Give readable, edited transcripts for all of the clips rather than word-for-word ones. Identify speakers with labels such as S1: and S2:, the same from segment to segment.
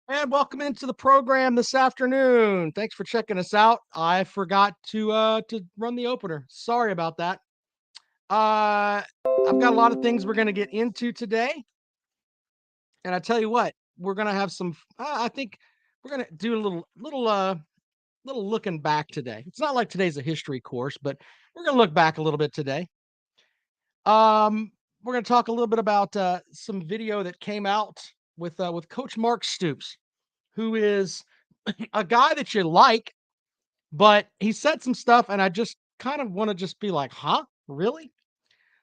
S1: And welcome into the program this afternoon. Thanks for checking us out. I forgot to run the opener. Sorry about that. Uh I've got a lot of things we're going to get into today, and I tell you what, we're going to have some I think we're going to do a little looking back today. It's not like today's a history course, but we're going to look back a little bit today. Um we're going to talk a little bit about some video that came out with Coach Mark Stoops, who is a guy that you like. But he said some stuff, and I just kind of wanna just be like, "Huh? Really?"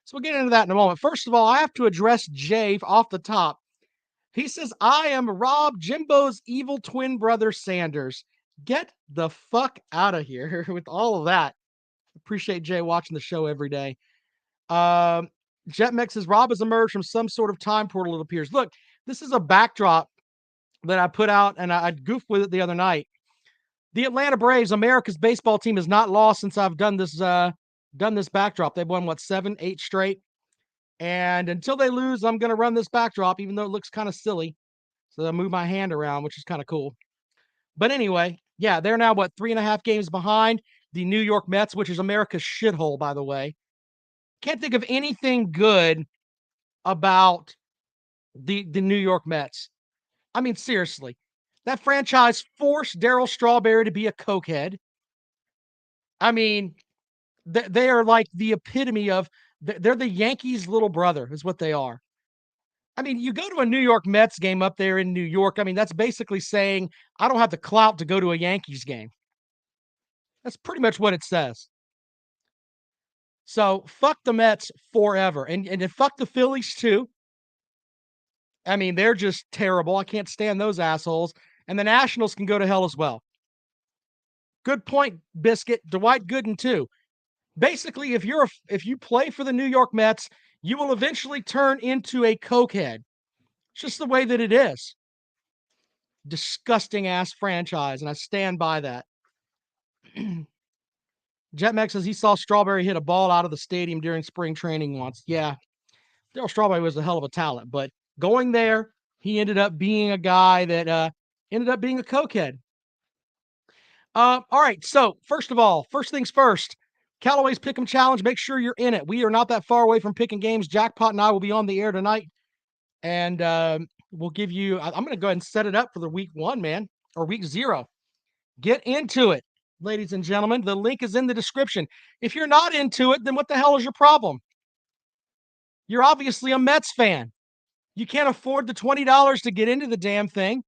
S1: So we'll get into that in a moment. First of all, I have to address Jay off the top. He says, "I am Rob Jimbo's evil twin brother Sanders." Get the fuck out of here with all of that. Appreciate Jay watching the show every day. Um, Jetmex says, "Rob has emerged from some sort of time portal, it appears." Look, this is a backdrop that I put out, and I goofed with it the other night. The Atlanta Braves, America's baseball team, has not lost since I've done this backdrop. They've won what, 7, 8 straight. And until they lose, I'm gonna run this backdrop, even though it looks kind of silly. So I move my hand around, which is kind of cool. But anyway, yeah, they're now what, 3.5 games behind the New York Mets, which is America's shithole, by the way. Can't think of anything good about the New York Mets. I mean, seriously. That franchise forced Daryl Strawberry to be a cokehead. I mean, they are like the epitome of they're the Yankees' little brother is what they are. I mean, you go to a New York Mets game up there in New York, I mean, that's basically saying, "I don't have the clout to go to a Yankees game." That's pretty much what it says. So, fuck the Mets forever, and then fuck the Phillies too. I mean, they're just terrible. I can't stand those assholes, and the Nationals can go to hell as well. Good point, Biscuit. Dwight Gooden too. Basically, if you play for the New York Mets, you will eventually turn into a cokehead. It's just the way that it is. Disgusting ass franchise, and I stand by that. Jetmax says he saw Strawberry hit a ball out of the stadium during spring training once. Yeah, Daryl Strawberry was a hell of a talent, but going there, he ended up being a guy that ended up being a cokehead. All right. So first of all, first things first, Calloway's Pick'em Challenge. Make sure you're in it. We are not that far away from picking games. Jackpot and I will be on the air tonight, and we'll give you. I'm going to go ahead and set it up for the week one, man, or week zero. Get into it, ladies and gentlemen. The link is in the description. If you're not into it, then what the hell is your problem? You're obviously a Mets fan. You can't afford the $20 to get into the damn thing.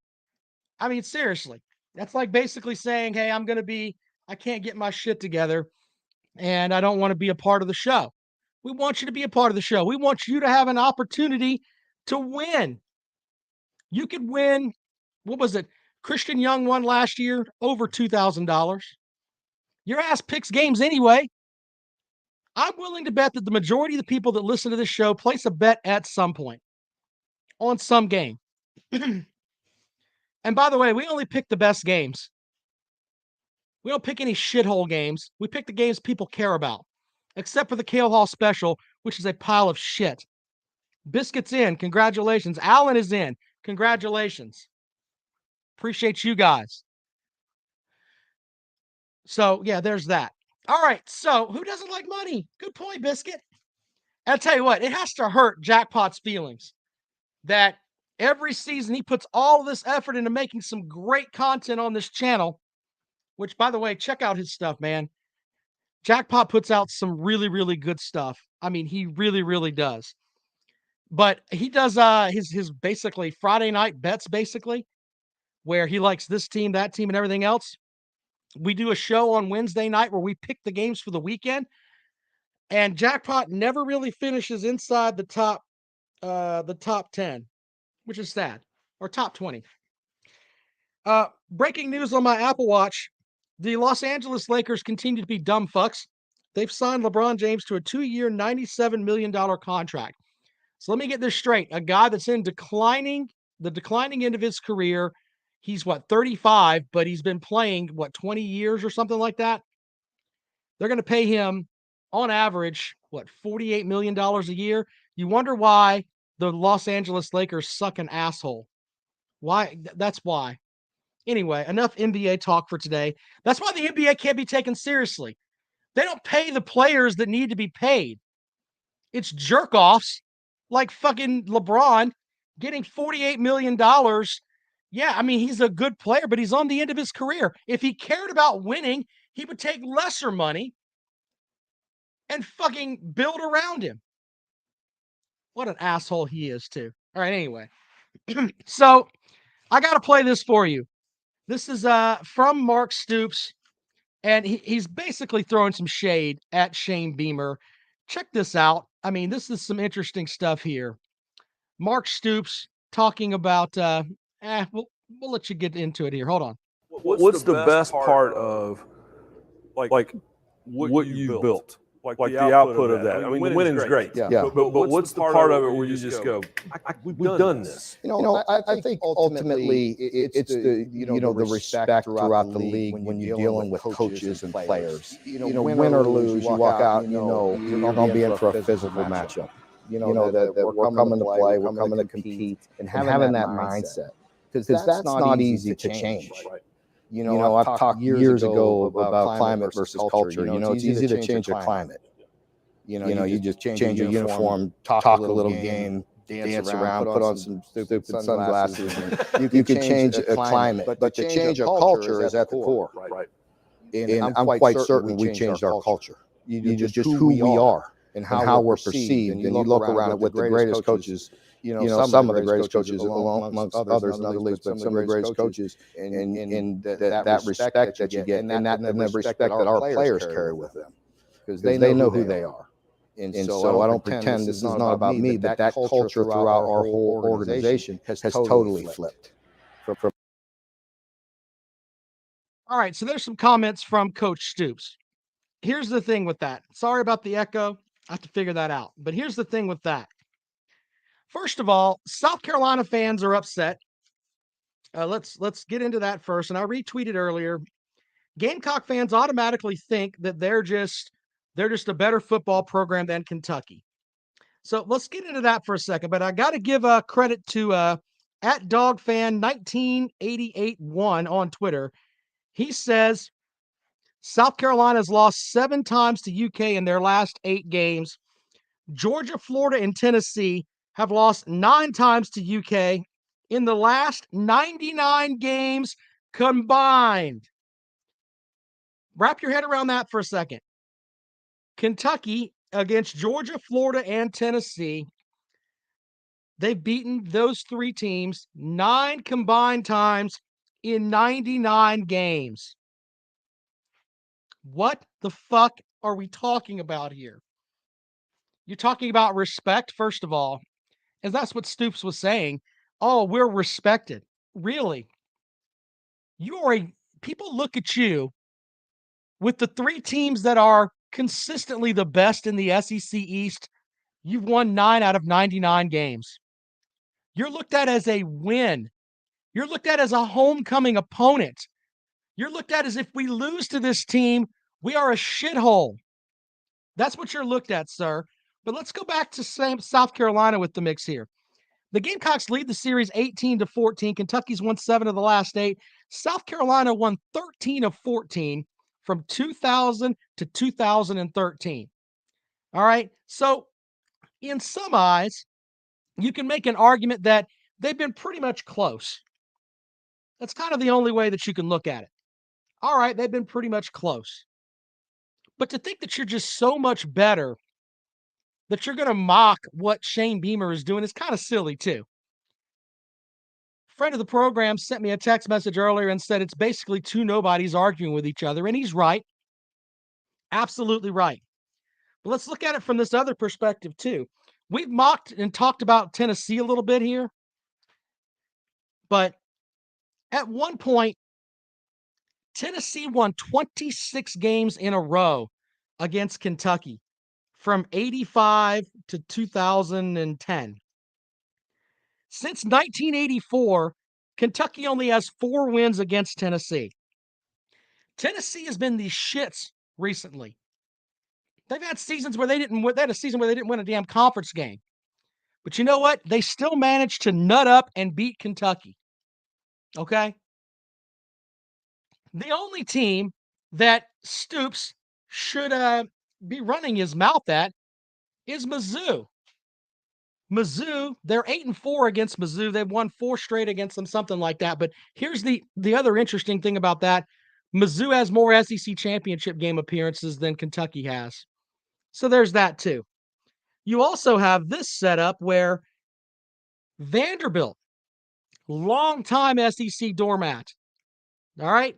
S1: I mean, seriously. That's like basically saying, "Hey, I can't get my shit together and I don't want to be a part of the show." We want you to be a part of the show. We want you to have an opportunity to win. You could win, what was it? Christian Young won last year over $2,000. Your ass picks games anyway. I'm willing to bet that the majority of the people that listen to this show place a bet at some point on some game. And by the way, we only pick the best games. We don't pick any shithole games. We pick the games people care about, except for the Kale Hall special, which is a pile of shit. Biscuit's in. Congratulations. Alan is in. Congratulations. Appreciate you guys. So, yeah, there's that. All right. So, who doesn't like money? Good point, Biscuit. I'll tell you what, it has to hurt Jackpot's feelings that every season he puts all this effort into making some great content on this channel, which, by the way, check out his stuff, man. Jackpot puts out some really, really good stuff. I mean, he really, really does. But he does his basically Friday night bets, basically, where he likes this team, that team, and everything else. We do a show on Wednesday night where we pick the games for the weekend, and Jackpot never really finishes inside the top 10, which is sad, or top 20. Breaking news on my Apple Watch: the Los Angeles Lakers continue to be dumb fucks. They've signed LeBron James to a 2-year, $97 million contract. So let me get this straight. A guy that's in the declining end of his career. He's what, 35, but he's been playing what, 20 years or something like that. They're going to pay him on average, what, $48 million a year. You wonder why the Los Angeles Lakers suck an asshole. Why? That's why. Anyway, enough NBA talk for today. That's why the NBA can't be taken seriously. They don't pay the players that need to be paid. It's jerk offs like fucking LeBron getting $48 million. Yeah, I mean, he's a good player, but he's on the end of his career. If he cared about winning, he would take lesser money and fucking build around him. What an asshole he is, too. All right, anyway. So I got to play this for you. This is from Mark Stoops, and he's basically throwing some shade at Shane Beamer. Check this out. I mean, this is some interesting stuff here. Mark Stoops talking about, we'll let you get into it here. Hold on.
S2: What's the best part of like what you've built? Like the output of that. I mean, the winning's great.
S3: Yeah.
S2: But what's the part of it where you just go, we've done this?
S3: I think ultimately it's the the respect throughout the league when you're dealing with coaches and players. Win or lose, you walk out, you're going to be in for a physical matchup. That we're coming to play, we're coming to compete, and having that mindset, because that's not easy to change. I've talked years ago about climate versus culture. It's easy to change a climate. You just change your uniform, talk a little game, dance around, put on some stupid sunglasses. And you can change a climate, but to change a culture is at the core.
S2: Right.
S3: And I'm quite certain we changed our culture. Just who we are and how we're perceived. And you look around with the greatest coaches. Some of the greatest coaches, amongst others in other leagues, but some of the greatest coaches, and that respect that you get, and the respect that our players carry with them, because they know who they are. And so I don't pretend this is not about me, but that culture throughout our whole organization has totally flipped.
S1: All right, so there's some comments from Coach Stoops. Here's the thing with that. Sorry about the echo. I have to figure that out. But here's the thing with that. First of all, South Carolina fans are upset. Let's get into that first. And I retweeted earlier. Gamecock fans automatically think that they're just a better football program than Kentucky. So let's get into that for a second. But I got to give credit to at DogFan1988-1 on Twitter. He says South Carolina's lost 7 times to UK in their last 8 games. Georgia, Florida, and Tennessee have lost 9 times to UK in the last 99 games combined. Wrap your head around that for a second. Kentucky against Georgia, Florida, and Tennessee, they've beaten those 3 teams 9 combined times in 99 games. What the fuck are we talking about here? You're talking about respect, first of all, and that's what Stoops was saying. Oh, we're respected. Really? People look at you with the 3 teams that are consistently the best in the SEC East. You've won 9 out of 99 games. You're looked at as a win. You're looked at as a homecoming opponent. You're looked at as if we lose to this team, we are a shithole. That's what you're looked at, sir. But let's go back to South Carolina with the mix here. The Gamecocks lead the series 18-14. Kentucky's won 7 of the last 8. South Carolina won 13 of 14 from 2000 to 2013. All right. So, in some eyes, you can make an argument that they've been pretty much close. That's kind of the only way that you can look at it. All right, they've been pretty much close. But to think that you're just so much better that you're going to mock what Shane Beamer is doing is kind of silly, too. Friend of the program sent me a text message earlier and said it's basically 2 nobodies arguing with each other, and he's right. Absolutely right. But let's look at it from this other perspective, too. We've mocked and talked about Tennessee a little bit here, but at one point, Tennessee won 26 games in a row against Kentucky from 85 to 2010. Since 1984, Kentucky only has 4 wins against Tennessee. Tennessee has been the shits recently. They've had seasons where they had a season where they didn't win a damn conference game. But you know what? They still managed to nut up and beat Kentucky. Okay? The only team that Stoops should be running his mouth at is Mizzou. Mizzou, they're 8-4 against Mizzou. They've won 4 straight against them, something like that. But here's the other interesting thing about that. Mizzou has more SEC championship game appearances than Kentucky has. So there's that too. You also have this setup where Vanderbilt, longtime SEC doormat. All right.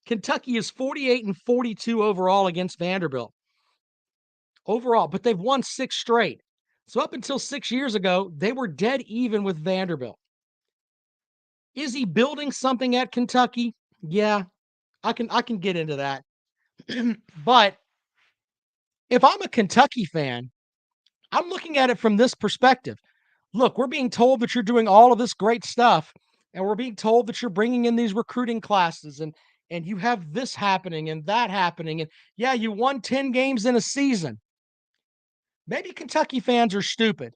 S1: Kentucky is 48-42 overall against Vanderbilt. Overall, but they've won 6 straight. So up until 6 years ago, they were dead even with Vanderbilt. Is he building something at Kentucky? Yeah, I can get into that. But if I'm a Kentucky fan, I'm looking at it from this perspective. Look, we're being told that you're doing all of this great stuff, and we're being told that you're bringing in these recruiting classes and you have this happening and that happening, and yeah, you won 10 games in a season. Maybe Kentucky fans are stupid.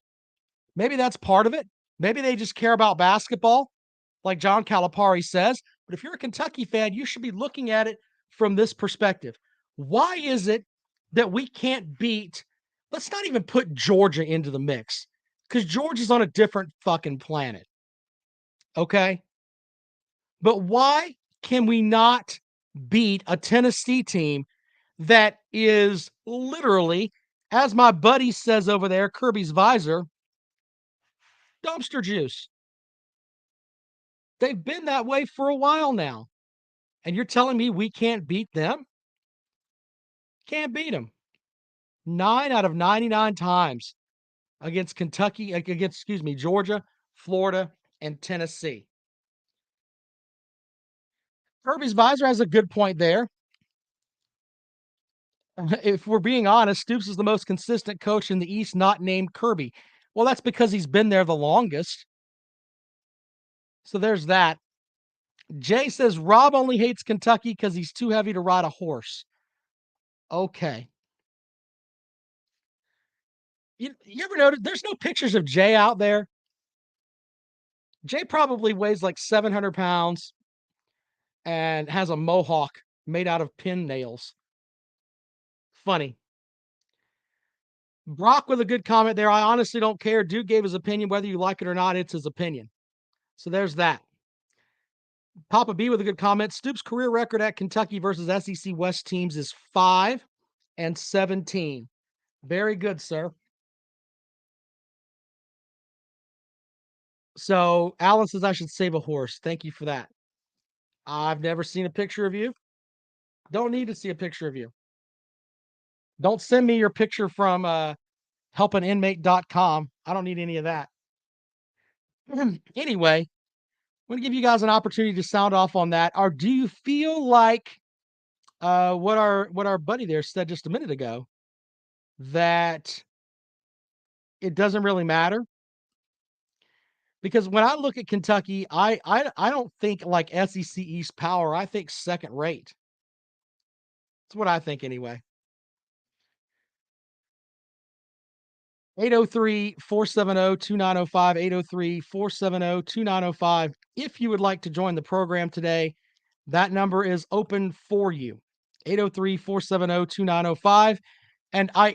S1: Maybe that's part of it. Maybe they just care about basketball, like John Calipari says. But if you're a Kentucky fan, you should be looking at it from this perspective. Why is it that we can't beat, let's not even put Georgia into the mix, because Georgia's on a different fucking planet. Okay? But why can we not beat a Tennessee team that is literally, as my buddy says over there, Kirby's visor, dumpster juice? They've been that way for a while now. And you're telling me we can't beat them? Can't beat them. 9 out of 99 times against Kentucky, Georgia, Florida, and Tennessee. Kirby's visor has a good point there. If we're being honest, Stoops is the most consistent coach in the East not named Kirby. Well, that's because he's been there the longest. So there's that. Jay says Rob only hates Kentucky because he's too heavy to ride a horse. Okay. You ever notice there's no pictures of Jay out there? Jay probably weighs like 700 pounds and has a mohawk made out of pin nails. Funny. Brock with a good comment there. I honestly don't care. Dude gave his opinion. Whether you like it or not, it's his opinion. So there's that. Papa B with a good comment. Stoops' career record at Kentucky versus SEC West teams is 5-17. Very good, sir. So Alan says I should save a horse. Thank you for that. I've never seen a picture of you. Don't need to see a picture of you. Don't send me your picture from helpaninmate.com. I don't need any of that. Anyway, I'm going to give you guys an opportunity to sound off on that. Or do you feel like what our buddy there said just a minute ago, that it doesn't really matter? Because when I look at Kentucky, I don't think like SEC East power. I think second rate. That's what I think anyway. 803-470-2905, 803-470-2905. If you would like to join the program today, that number is open for you. 803-470-2905. And I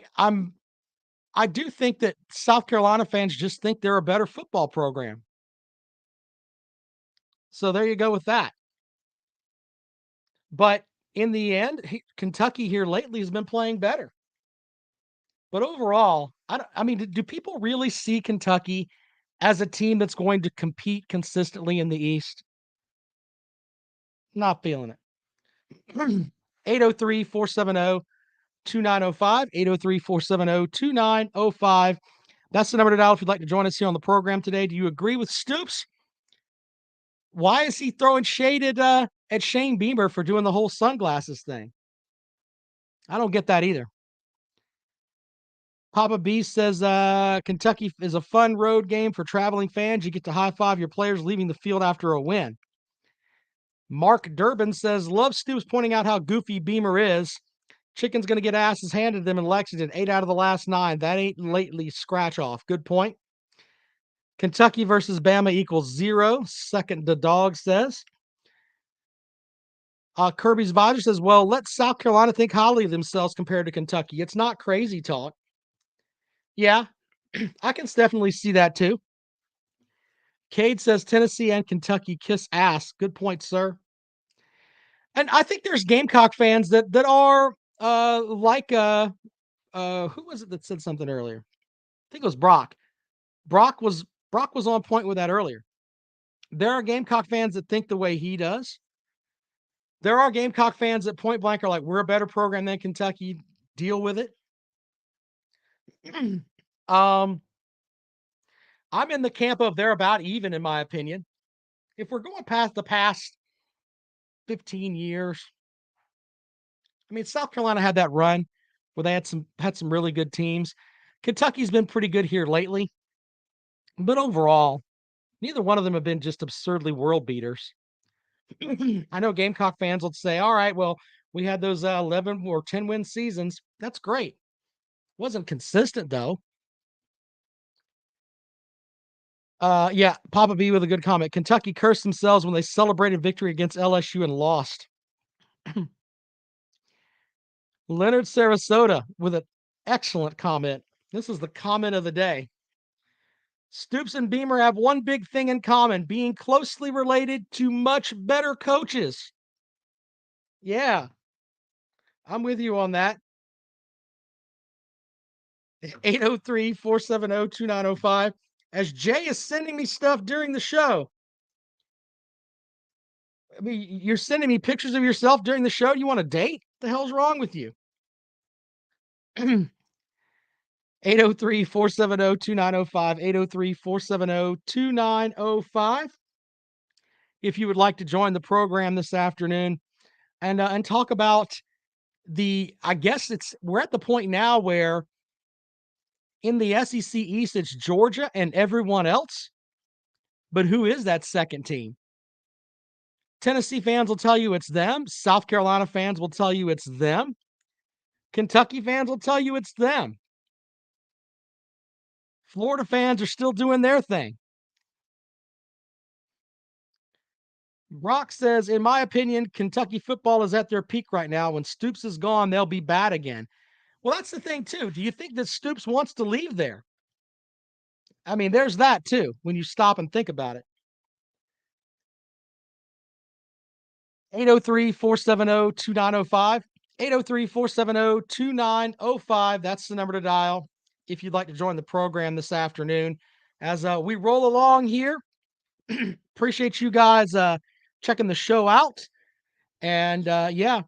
S1: do think that South Carolina fans just think they're a better football program. So there you go with that. But in the end, Kentucky here lately has been playing better. But overall, do people really see Kentucky as a team that's going to compete consistently in the East? Not feeling it. 803-470-2905, 803-470-2905. That's the number to dial if you'd like to join us here on the program today. Do you agree with Stoops? Why is he throwing shade at Shane Beamer for doing the whole sunglasses thing? I don't get that either. Papa B says Kentucky is a fun road game for traveling fans. You get to high-five your players leaving the field after a win. Mark Durbin says, love Stoops pointing out how goofy Beamer is. Chicken's going to get asses handed to them in Lexington. 8 out of the last 9. That ain't lately scratch off. Good point. Kentucky versus Bama equals 0. Second, the dog says. Kirby's advisor says, well, let South Carolina think highly of themselves compared to Kentucky. It's not crazy talk. Yeah, I can definitely see that too. Cade says Tennessee and Kentucky kiss ass. Good point, sir. And I think there's Gamecock fans that are like who was it that said something earlier? I think it was Brock. Brock was on point with that earlier. There are Gamecock fans that think the way he does. There are Gamecock fans that point blank are like, we're a better program than Kentucky. Deal with it. I'm in the camp of they're about even, in my opinion. If we're going past the past 15 years, I mean, South Carolina had that run where they had some really good teams. Kentucky's been pretty good here lately, but overall, neither one of them have been just absurdly world beaters. I know Gamecock fans will say, all right, well, we had those 11 or 10 win seasons. That's great. Wasn't consistent though. Yeah, Papa B with a good comment. Kentucky cursed themselves when they celebrated victory against LSU and lost. Leonard Sarasota with an excellent comment. This is the comment of the day. Stoops and Beamer have one big thing in common, being closely related to much better coaches. Yeah, I'm with you on that. 803-470-2905. As Jay is sending me stuff during the show. I mean, you're sending me pictures of yourself during the show. You want a date? What the hell's wrong with you? 803-470-2905. 803-470-2905. If you would like to join the program this afternoon and talk about I guess we're at the point now where in the SEC East, it's Georgia and everyone else. But who is that second team? Tennessee fans will tell you it's them. South Carolina fans will tell you it's them. Kentucky fans will tell you it's them. Florida fans are still doing their thing. Brock says, in my opinion, Kentucky football is at their peak right now. When Stoops is gone, they'll be bad again. Well, that's the thing, too. Do you think that Stoops wants to leave there? I mean, there's that, too, when you stop and think about it. 803-470-2905. 803-470-2905. That's the number to dial if you'd like to join the program this afternoon. As we roll along here, appreciate you guys checking the show out. And yeah,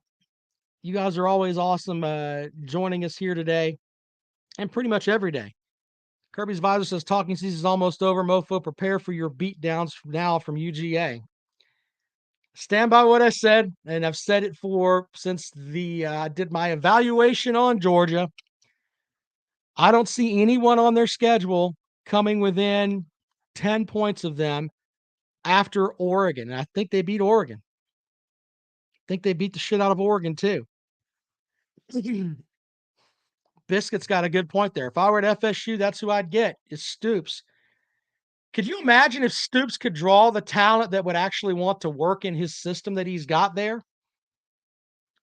S1: you guys are always awesome joining us here today and pretty much every day. Kirby's advisor says talking season is almost over. Mofo, prepare for your beatdowns now from UGA. Stand by what I said, and I've said it since I did my evaluation on Georgia. I don't see anyone on their schedule coming within 10 points of them after Oregon. And I think they beat Oregon. I think they beat the shit out of Oregon too. Biscuit's got a good point there. If I were at FSU, that's who I'd get, is Stoops. Could you imagine if Stoops could draw the talent that would actually want to work in his system that he's got there? I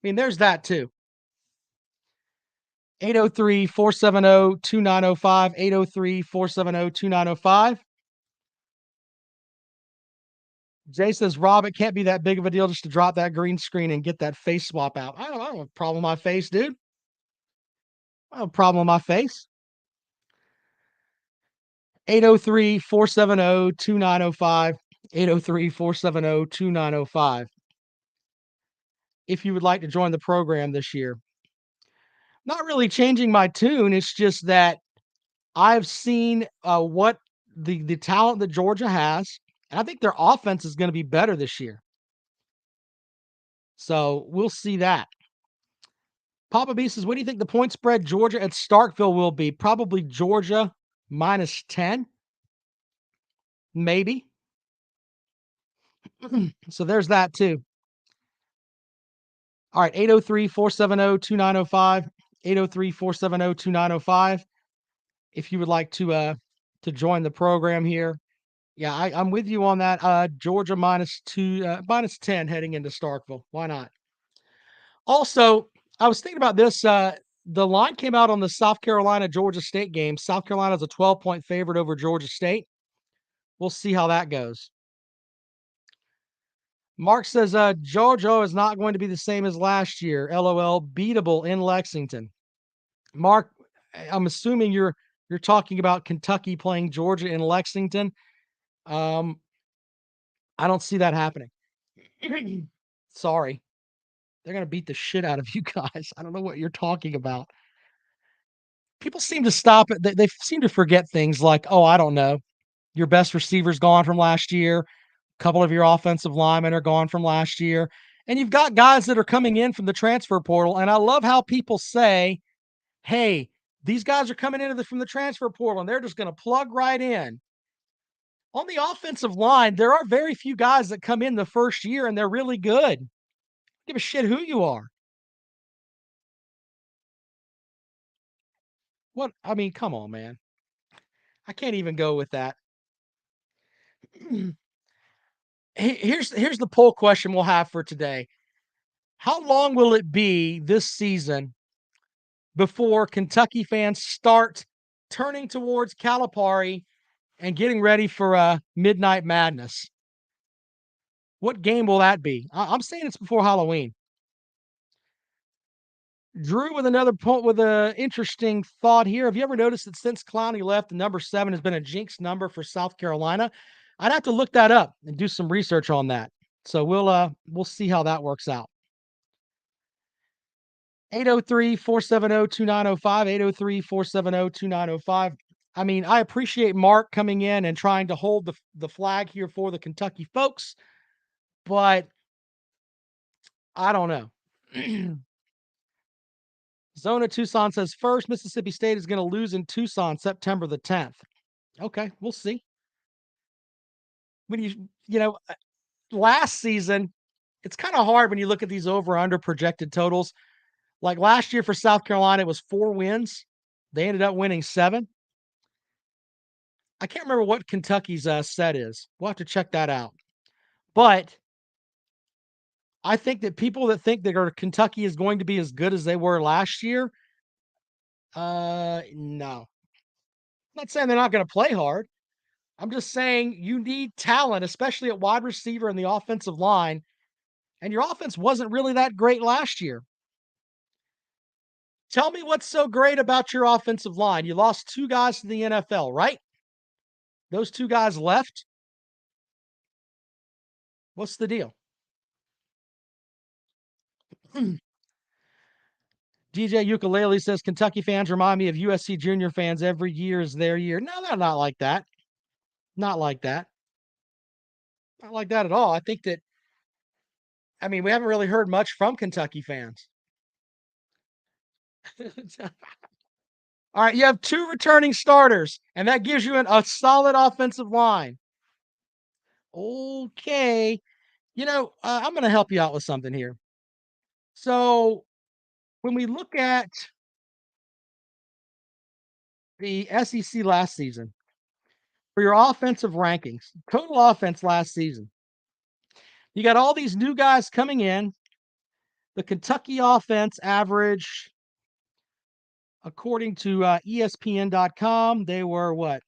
S1: mean, there's that too. 803-470-2905. 803-470-2905. Jay says, Rob, it can't be that big of a deal just to drop that green screen and get that face swap out. I don't have a problem with my face, dude. I don't have a problem with my face. 803-470-2905. 803-470-2905. If you would like to join the program this year. Not really changing my tune. It's just that I've seen what the talent that Georgia has. And I think their offense is going to be better this year. So we'll see that. Papa B says, what do you think the point spread Georgia at Starkville will be? Probably Georgia minus 10. Maybe. So there's that too. All right, 803-470-2905. 803-470-2905. If you would like to to join the program here. Yeah, I'm with you on that. Georgia minus 10 heading into Starkville. Why not? Also, I was thinking about this. The line came out on the South Carolina Georgia State game. South Carolina is a 12-point favorite over Georgia State. We'll see how that goes. Mark says Georgia is not going to be the same as last year. LOL, beatable in Lexington. Mark, I'm assuming you're talking about Kentucky playing Georgia in Lexington. I don't see that happening. Sorry. They're going to beat the shit out of you guys. I don't know what you're talking about. People seem to stop it. They seem to forget things like, oh, I don't know. Your best receiver's gone from last year. A couple of your offensive linemen are gone from last year. And you've got guys that are coming in from the transfer portal. And I love how people say, hey, these guys are coming from the transfer portal and they're just going to plug right in. On the offensive line, there are very few guys that come in the first year and they're really good. Give a shit who you are. What? I mean, come on, man. I can't even go with that. Here's the poll question we'll have for today. How long will it be this season before Kentucky fans start turning towards Calipari and getting ready for Midnight Madness? What game will that be? I'm saying it's before Halloween. Drew with another point with an interesting thought here. Have you ever noticed that since Clowney left, the number 7 has been a jinx number for South Carolina? I'd have to look that up and do some research on that. So we'll see how that works out. 803-470-2905, 803-470-2905. I mean, I appreciate Mark coming in and trying to hold the flag here for the Kentucky folks, but I don't know. Zona Tucson says first, Mississippi State is going to lose in Tucson September the 10th. Okay, we'll see. When last season, it's kind of hard when you look at these over under projected totals. Like last year for South Carolina, it was 4 wins. They ended up winning 7. I can't remember what Kentucky's set is. We'll have to check that out. But I think that people that think that Kentucky is going to be as good as they were last year, no. I'm not saying they're not going to play hard. I'm just saying you need talent, especially at wide receiver and the offensive line. And your offense wasn't really that great last year. Tell me what's so great about your offensive line. You lost 2 guys to the NFL, right? Those 2 guys left. What's the deal? DJ Ukulele says Kentucky fans remind me of USC junior fans. Every year is their year. No, they're not like that. Not like that. Not like that at all. I think that, I mean, we haven't really heard much from Kentucky fans. All right, you have 2 returning starters, and that gives you a solid offensive line. Okay. I'm going to help you out with something here. So, when we look at the SEC last season, for your offensive rankings, total offense last season, you got all these new guys coming in. The Kentucky offense average, according to ESPN.com, they were what?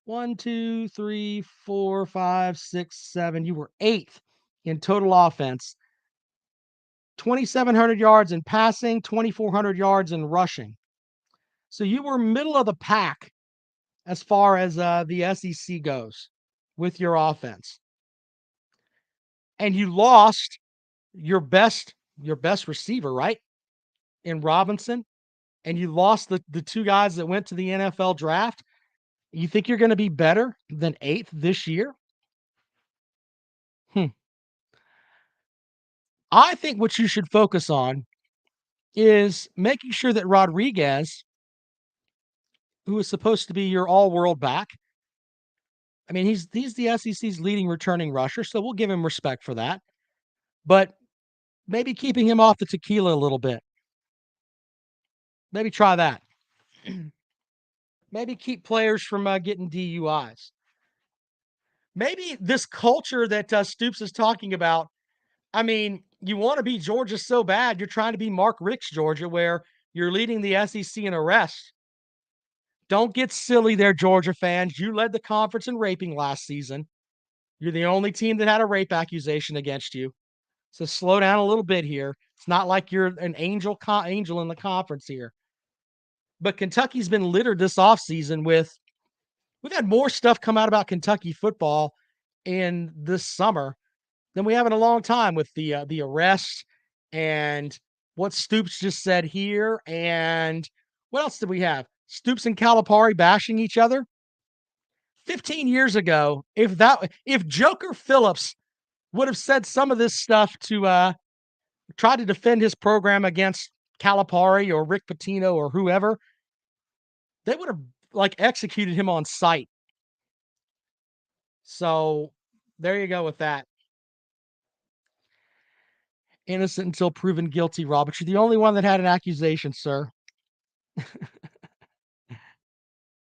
S1: 1, 2, 3, 4, 5, 6, 7. You were 8th in total offense. 2,700 yards in passing, 2,400 yards in rushing. So you were middle of the pack as far as the SEC goes with your offense. And you lost your best receiver, right? In Robinson. And you lost the 2 guys that went to the NFL draft. You think you're going to be better than 8th this year? I think what you should focus on is making sure that Rodriguez, who is supposed to be your all-world back, I mean, he's the SEC's leading returning rusher, so we'll give him respect for that. But maybe keeping him off the tequila a little bit. Maybe try that. Maybe keep players from getting DUIs. Maybe this culture that Stoops is talking about. I mean, you want to be Georgia so bad, you're trying to be Mark Richt's Georgia, where you're leading the SEC in arrests. Don't get silly there, Georgia fans. You led the conference in raping last season. You're the only team that had a rape accusation against you. So slow down a little bit here. It's not like you're an angel in the conference here. But Kentucky's been littered this offseason with we've had more stuff come out about Kentucky football in this summer than we have in a long time with the arrest and what Stoops just said here. And what else did we have? Stoops and Calipari bashing each other. 15 years ago, if Joker Phillips would have said some of this stuff to try to defend his program against Calipari or Rick Pitino or whoever, they would have executed him on sight. So there you go with that. Innocent until proven guilty, Robert. You're the only one that had an accusation, sir.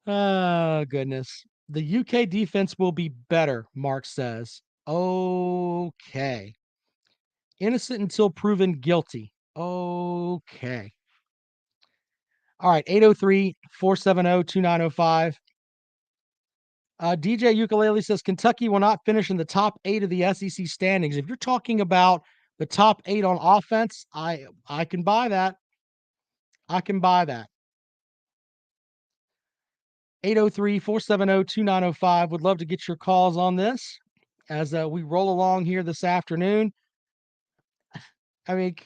S1: Oh, goodness. The UK defense will be better, Mark says. Okay. Innocent until proven guilty. Okay. All right. 803-470-2905. DJ Ukulele says Kentucky will not finish in the top 8 of the SEC standings. If you're talking about the top 8 on offense, I can buy that. I can buy that. 803-470-2905. Would love to get your calls on this as we roll along here this afternoon. I mean,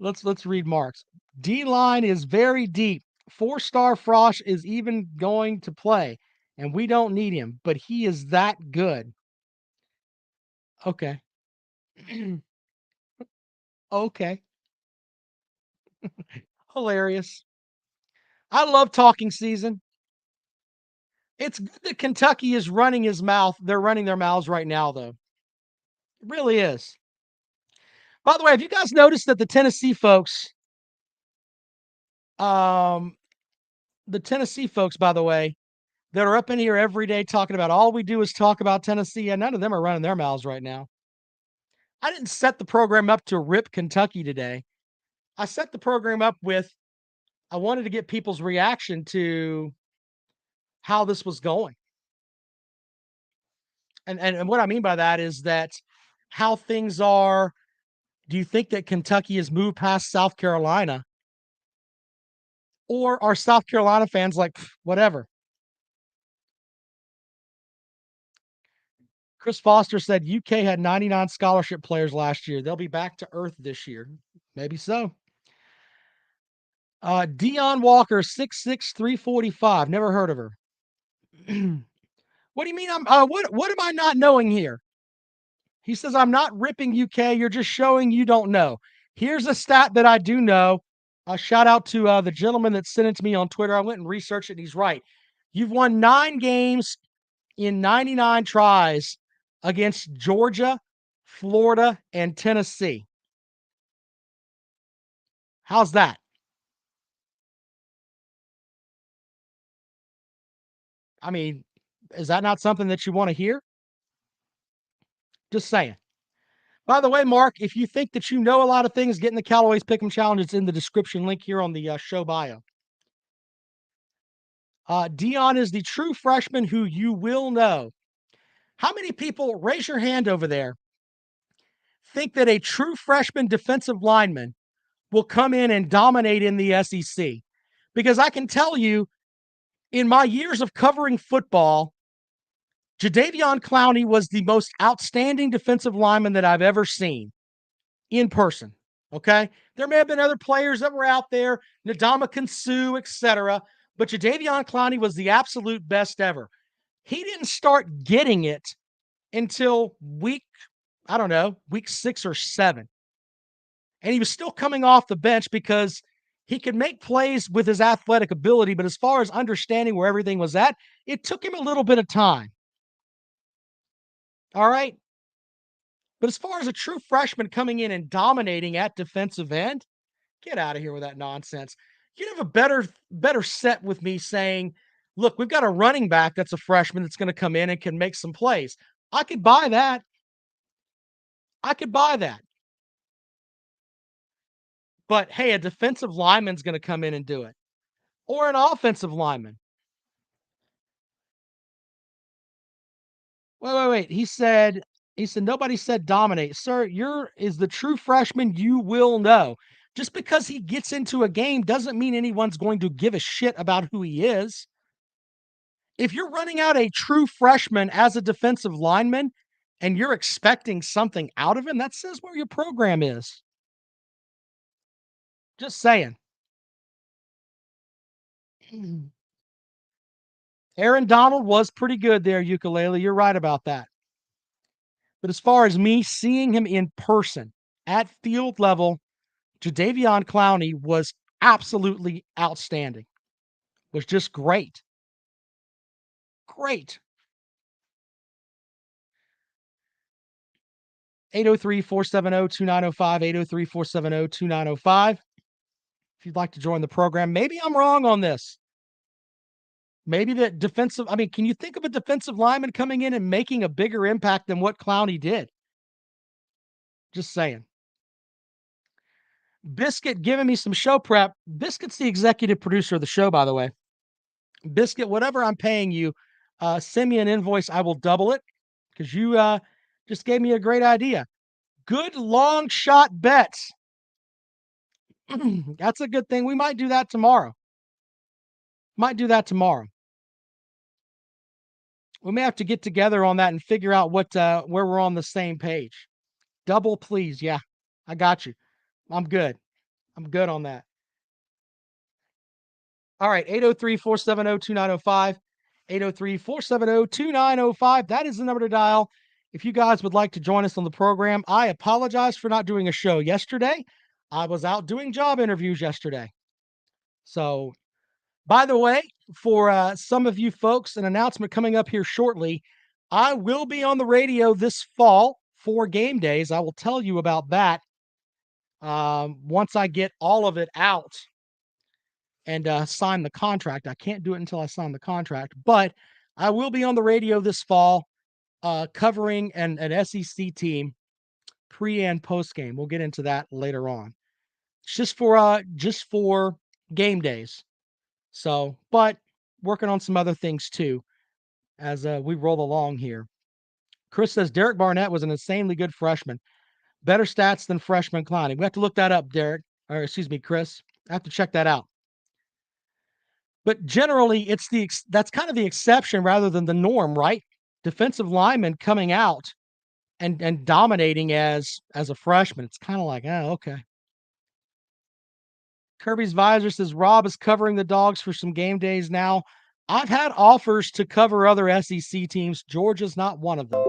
S1: let's read Mark's. D-line is very deep. 4-star Frosh is even going to play, and we don't need him, but he is that good. Okay. Okay. Hilarious. I love talking season. It's good that Kentucky is running his mouth. They're running their mouths right now, though. It really is. By the way, have you guys noticed that the Tennessee folks, by the way, that are up in here every day talking about all we do is talk about Tennessee, and none of them are running their mouths right now. I didn't set the program up to rip Kentucky today. I set the program up with I wanted to get people's reaction to how this was going. And what I mean by that is that how things are. Do you think that Kentucky has moved past South Carolina? Or are South Carolina fans like, whatever? Chris Foster said UK had 99 scholarship players last year. They'll be back to earth this year. Maybe so. Dion Walker, 6'6", 345. Never heard of her. What do you mean? What am I not knowing here? He says, I'm not ripping UK. You're just showing you don't know. Here's a stat that I do know. Shout out to the gentleman that sent it to me on Twitter. I went and researched it, and he's right. You've won 9 games in 99 tries against Georgia, Florida, and Tennessee. How's that? I mean, is that not something that you want to hear? Just saying. By the way, Mark, if you think that you know a lot of things, get in the Callaway's Pick'em Challenge. It's in the description link here on the show bio. Dion is the true freshman who you will know. How many people, raise your hand over there, think that a true freshman defensive lineman will come in and dominate in the SEC? Because I can tell you, in my years of covering football, Jadeveon Clowney was the most outstanding defensive lineman that I've ever seen in person. Okay? There may have been other players that were out there, Ndamukong Suh, etc., but Jadeveon Clowney was the absolute best ever. He didn't start getting it until week 6 or 7. And he was still coming off the bench because he could make plays with his athletic ability, but as far as understanding where everything was at, it took him a little bit of time. All right? But as far as a true freshman coming in and dominating at defensive end, get out of here with that nonsense. you'd have a better set with me saying, look, we've got a running back that's a freshman that's going to come in and can make some plays. I could buy that. I could buy that. But hey, a defensive lineman's going to come in and do it, or an offensive lineman. Wait. He said nobody said dominate. Sir, is the true freshman, you will know. Just because he gets into a game doesn't mean anyone's going to give a shit about who he is. If you're running out a true freshman as a defensive lineman and you're expecting something out of him, that says where your program is. Just saying. Aaron Donald was pretty good there, Ukulele. You're right about that. But as far as me seeing him in person at field level, Jadeveon Clowney was absolutely outstanding. Was just great. Great. 803-470-2905, 803-470-2905. If you'd like to join the program, maybe I'm wrong on this. Maybe that defensive, can you think of a defensive lineman coming in and making a bigger impact than what Clowney did? Just saying. Biscuit giving me some show prep. Biscuit's the executive producer of the show, by the way. Biscuit, whatever I'm paying you, send me an invoice. I will double it because you just gave me a great idea. Good long shot bets. That's a good thing. We might do that tomorrow. We may have to get together on that and figure out what where we're on the same page. Double, please. Yeah, I got you. I'm good. I'm good on that. All right, 803-470-2905, 803-470-2905. That is the number to dial if you guys would like to join us on the program. I apologize for not doing a show yesterday. I was out doing job interviews yesterday. So, by the way, for some of you folks, an announcement coming up here shortly. I will be on the radio this fall for game days. I will tell you about that once I get all of it out and sign the contract. I can't do it until I sign the contract, but I will be on the radio this fall covering an SEC team pre and post game. We'll get into that later on. It's just for game days. So, but working on some other things too as we roll along here. Chris says Derek Barnett was an insanely good freshman. Better stats than freshman Clowney. We have to look that up, Chris. I have to check that out. But generally, that's kind of the exception rather than the norm, right? Defensive lineman coming out and dominating as a freshman. It's kind of like, oh, okay. Kirby's Visor says Rob is covering the Dogs for some game days now. I've had offers to cover other SEC teams. Georgia's not one of them.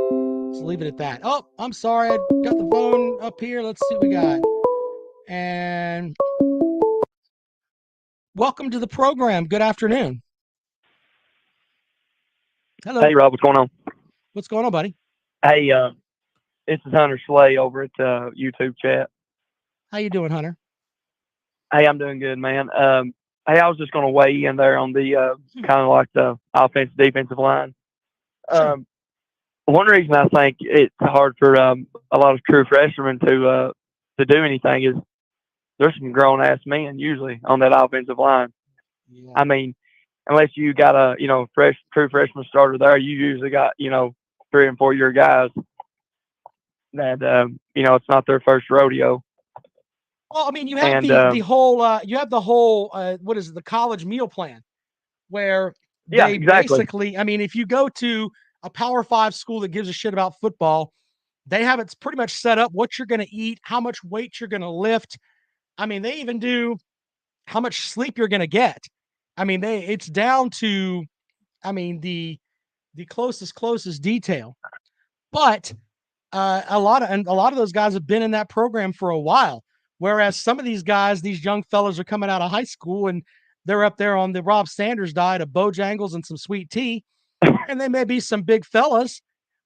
S1: Let's leave it at that. Oh, I'm sorry. I got the phone up here. Let's see what we got. And welcome to the program. Good afternoon. Hello.
S4: Hey, Rob. What's going on?
S1: What's going on, buddy?
S4: Hey, this is Hunter Slay over at YouTube chat.
S1: How you doing, Hunter?
S4: Hey, I'm doing good, man. Hey, I was just going to weigh in there on the kind of like the offensive defensive line.
S1: Sure.
S4: One reason I think it's hard for a lot of true freshmen to do anything is there's some grown ass men usually on that offensive line.
S1: Yeah.
S4: I mean, unless you got a true freshman starter there, you usually got 3 and 4 year guys that it's not their first rodeo.
S1: Well, I mean, you have the whole what is it, the college meal plan, where they basically, I mean, if you go to a Power 5 school that gives a shit about football, they have it's pretty much set up what you're going to eat, how much weight you're going to lift. I mean, they even do how much sleep you're going to get. I mean, it's down to, I mean, the closest detail. But a lot of those guys have been in that program for a while. Whereas some of these guys, these young fellas are coming out of high school and they're up there on the Rob Sanders diet of Bojangles and some sweet tea. And they may be some big fellas,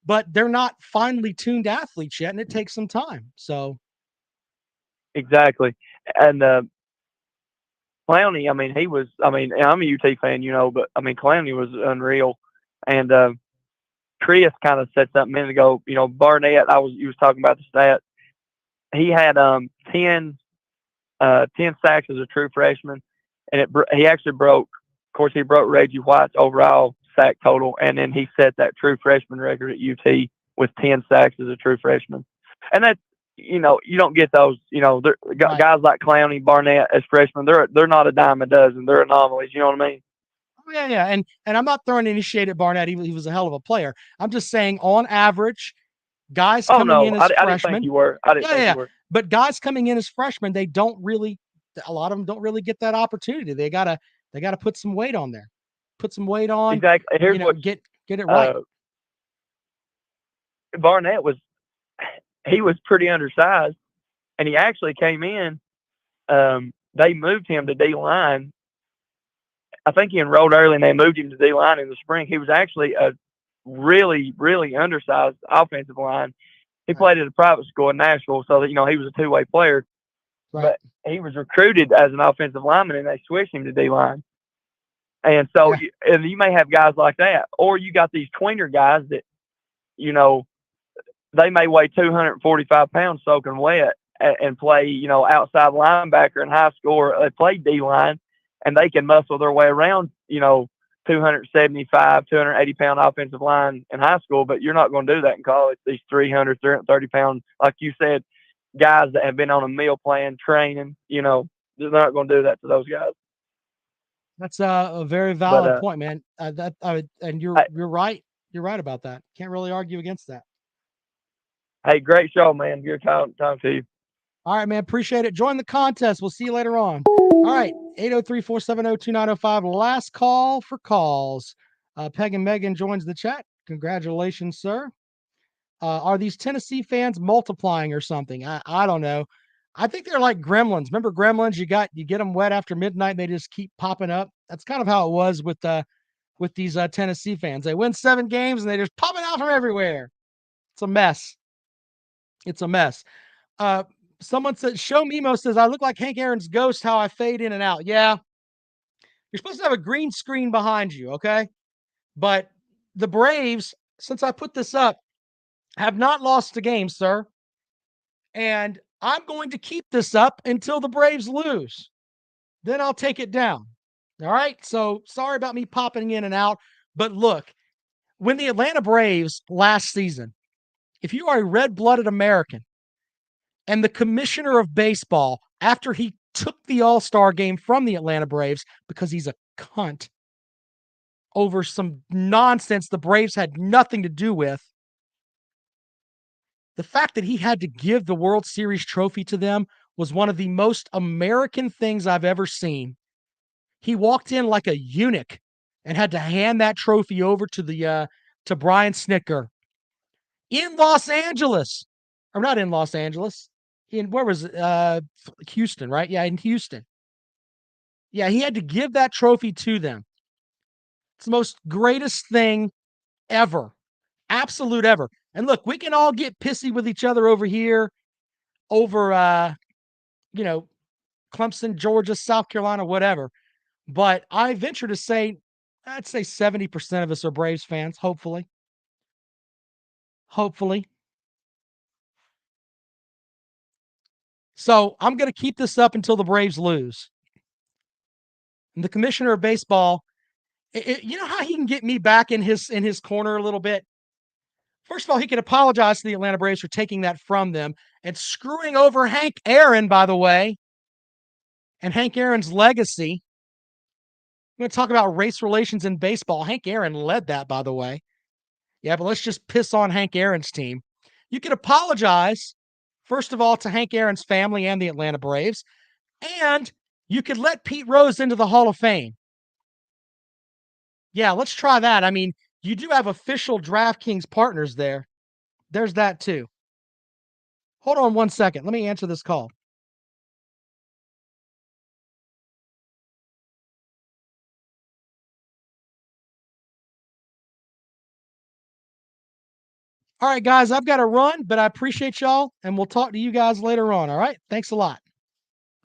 S1: but they're not finely tuned athletes yet. And it takes some time. So.
S4: Exactly. And Clowney, I mean, I'm a UT fan, but I mean, Clowney was unreal. And Chris kind of said something a minute ago. Barnett, you was talking about the stat. He had 10 sacks as a true freshman, and he actually broke. Of course, he broke Reggie White's overall sack total, and then he set that true freshman record at UT with 10 sacks as a true freshman. And that's you don't get those.
S1: Right.
S4: Guys like Clowney, Barnett as freshmen, they're not a dime a dozen. They're anomalies. You know what I mean?
S1: Oh, yeah. And I'm not throwing any shade at Barnett. He was a hell of a player. I'm just saying, on average, guys
S4: Oh
S1: coming in
S4: no,
S1: as
S4: I didn't think
S1: freshmen.
S4: you were. I didn't think you were.
S1: But guys coming in as freshmen, a lot of them don't really get that opportunity. They gotta put some weight on there. Put some weight on.
S4: Exactly. Here's what
S1: get it right.
S4: Barnett he was pretty undersized, and he actually came in. They moved him to D line. I think he enrolled early, and they moved him to D line in the spring. He was actually a really, really undersized offensive line. He played at a private school in Nashville, so that he was a two-way player.
S1: Right.
S4: But he was recruited as an offensive lineman, and they switched him to D line. And so, and you may have guys like that, or you got these tweener guys that, they may weigh 245 pounds soaking wet and play, outside linebacker in high school, or they play D line, and they can muscle their way around, 275, 280 pound offensive line in high school, but you're not going to do that in college. These 300, 330 pound, like you said, guys that have been on a meal plan training, they're not going to do that to those guys.
S1: That's a very valid point, man. And you're right. You're right about that. Can't really argue against that.
S4: Hey, great show, man. Good time to you.
S1: All right, man. Appreciate it. Join the contest. We'll see you later on. All right. 803-470-2905. Last call for calls. Peg and Megan joins the chat. Congratulations, sir. Are these Tennessee fans multiplying or something? I don't know. I think they're like gremlins. Remember gremlins? You get them wet after midnight, and they just keep popping up. That's kind of how it was with these Tennessee fans. They win 7 games, and they just popping out from everywhere. It's a mess. It's a mess. Someone said, Show Mimo says, I look like Hank Aaron's ghost, how I fade in and out. Yeah. You're supposed to have a green screen behind you, okay? But the Braves, since I put this up, have not lost a game, sir. And I'm going to keep this up until the Braves lose. Then I'll take it down. All right? So sorry about me popping in and out. But look, when the Atlanta Braves last season, if you are a red-blooded American and the commissioner of baseball, after he took the All-Star game from the Atlanta Braves because he's a cunt over some nonsense the Braves had nothing to do with, the fact that he had to give the World Series trophy to them was one of the most American things I've ever seen. He walked in like a eunuch and had to hand that trophy over to Brian Snitker in Los Angeles. Or not in Los Angeles. Where was it? Houston, right? Yeah, in Houston. Yeah, he had to give that trophy to them. It's the most greatest thing ever. Absolute ever. And look, we can all get pissy with each other over here, over Clemson, Georgia, South Carolina, whatever. But I venture to say, I'd say 70% of us are Braves fans, hopefully. Hopefully. So I'm going to keep this up until the Braves lose. And the commissioner of baseball, you know how he can get me back in his corner a little bit? First of all, he can apologize to the Atlanta Braves for taking that from them and screwing over Hank Aaron, by the way, and Hank Aaron's legacy. I'm going to talk about race relations in baseball. Hank Aaron led that, by the way. Yeah, but let's just piss on Hank Aaron's team. You can apologize, first of all, to Hank Aaron's family and the Atlanta Braves, and you could let Pete Rose into the Hall of Fame. Yeah, let's try that. I mean, you do have official DraftKings partners there. There's that too. Hold on one second. Let me answer this call. All right, guys, I've got to run, but I appreciate y'all, and we'll talk to you guys later on. All right? Thanks a lot.